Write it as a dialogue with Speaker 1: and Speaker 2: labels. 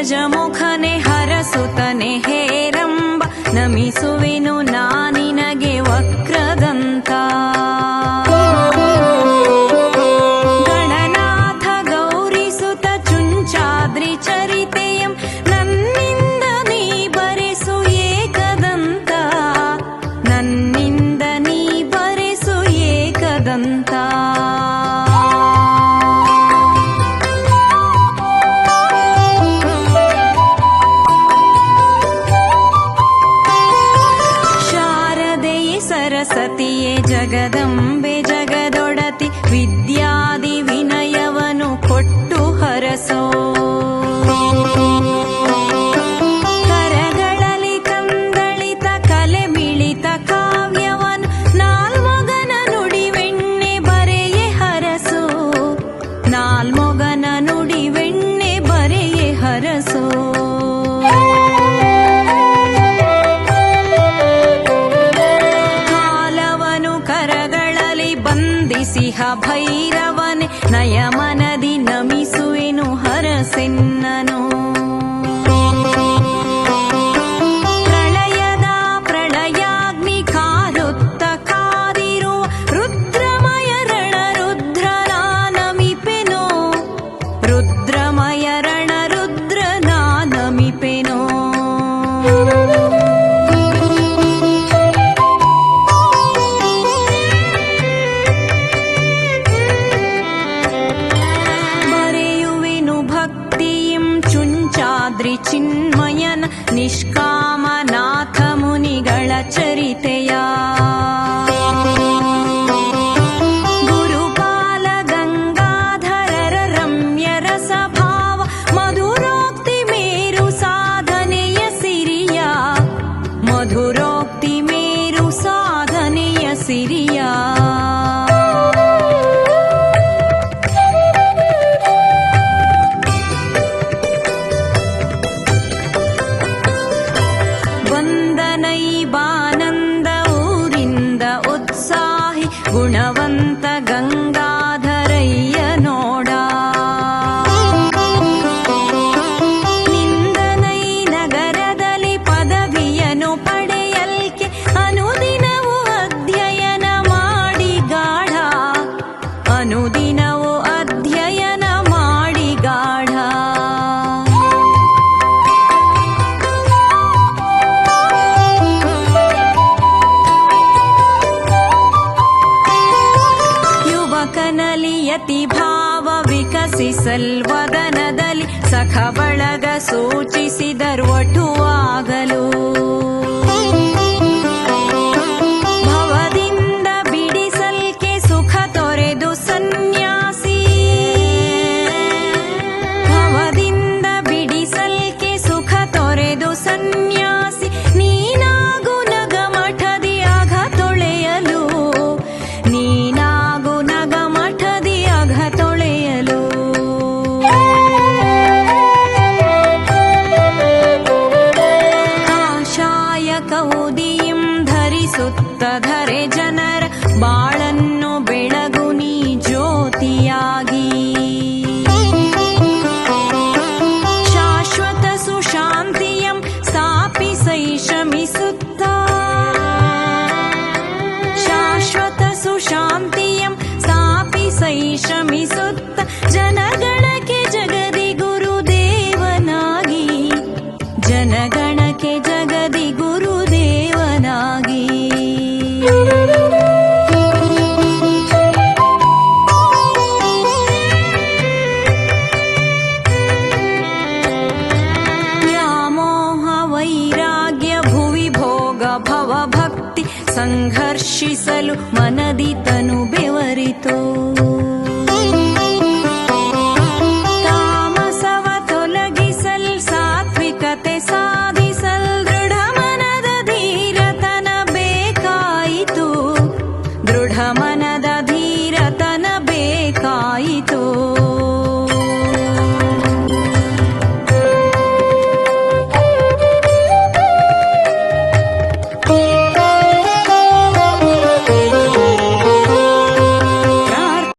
Speaker 1: ಗಜಮುಖನೆ ಹರಸುತನೆ ಹೇರಂಬ ನಮಿಸುವೆನು ನಾನಿನಗೆ ವಕ್ರದಂತ ಗಣನಾಥ ಗೌರಿಸುತ ಚುಂಚಾದ್ರಿ ಚರಿತೆಯಂ ನನ್ನಿಂದ ನೀ ಬರೆಸು ಏಕದಂತ ನನ್ನಿಂದ ನೀ ಬರೆಸು ಏಕದಂತ ಸರಸ್ವತಿಯೇ ಜಗದಂಬೆ ಜಗದೊಡತಿ ವಿದ್ಯಾದಿ ವಿನಯವನು ಕೊಟ್ಟು ಹರಸೋ ಕರಗಳಲ್ಲಿ ಕಂದಳಿತ ಕಲೆ ಮಿಳಿತ ಕಾವ್ಯವನು ನಾಲ್ಮೊಗನ ನುಡಿವೆಣ್ಣೆ ಬರೆಯೇ ಹರಸೋ ನಾಲ್ಮೊಗನ ನುಡಿವೆಣ್ಣೆ ಬರೆಯೇ ಹರಸೋ ಬಂಧಿಸಿಹ ಭೈರವನೆ ನಯಮನದಿ ನಮಿಸುವೆನು ಹರಸೆನ್ನನು ಪ್ರಳಯದ ಪ್ರಳಯಾಗ್ನಿ ಕಾರುತ್ತ ಕಾದಿರುವ ರುದ್ರಮಯ ರಣ ರುದ್ರನ ನಮಿಪೆನೋ ರುದ್ರಮಯ ರಣ ರುದ್ರನ ನಮಿಪೆನೋ ಚುಂಚಾದ್ರಿ ಚಿನ್ಮಯನ ನಿಷ್ಕಾಮನಾಥ ಮುನಿಗಳ ಚರಿತೆಯ ಗುರುಪಾಲ ಗಂಗಾಧರರ ರಮ್ಯ ರಸಭಾವ ಮಧುರೋಕ್ತಿ ಮೇರು ಸಾಧನೆಯ ಸಿರಿಯ ಮಧುರೋಕ್ತಿ ಮೇರು ಸಾಧನೆಯ ಸಿರಿಯ ಬಾನಂದ ಊರಿಂದ ಉತ್ಸಾಹಿ ಗುಣವಂತ ಗಂಗಾಧರಯ್ಯ ನೋಡ ನಿಂದನೈ ನಗರದಲ್ಲಿ ಪದವಿಯನ್ನು ಪಡೆಯಲ್ಕೆ ಅನುದಿನವೂ ಅಧ್ಯಯನ ಮಾಡಿ ಗಾಢ ಅನುದಿನವೂ ಅಧ್ಯಯನ ಮಾಡಿ ಗಾಢ ಯತಿ ಭಾವ ವಿಕಸಿಸಲ್ವದನದಲ್ಲಿ ಸಖ ಬಳಗ ಸೂಚಿಸಿದರ್ವಟುವಾಗಲು ಭವದಿಂದ ಬಿಡಿಸಲ್ಕೆ ಸುಖ ತೊರೆದು ಸನ್ಯಾಸಿ ಭವದಿಂದ ಬಿಡಿಸಲ್ಕೆ ಸುಖ ತೊರೆದು ಸನ್ಯಾಸಿ ನೀನಾಗು ನಗಮಠದಿ ಅಘ ತೊಳೆಯಲು ನೀನಾಗು ನಗಮಠದಿ ಅಘ ತೊಳೆಯಲು ಕಾಷಾಯ ಕೌದಿಯಂ ಧರಿಸುತ್ತ ಧರೆ ಜನರ ಬಾಳನ್ನು ಬೆಳಗು ನೀ ಜ್ಯೋತಿಯಾಗಿ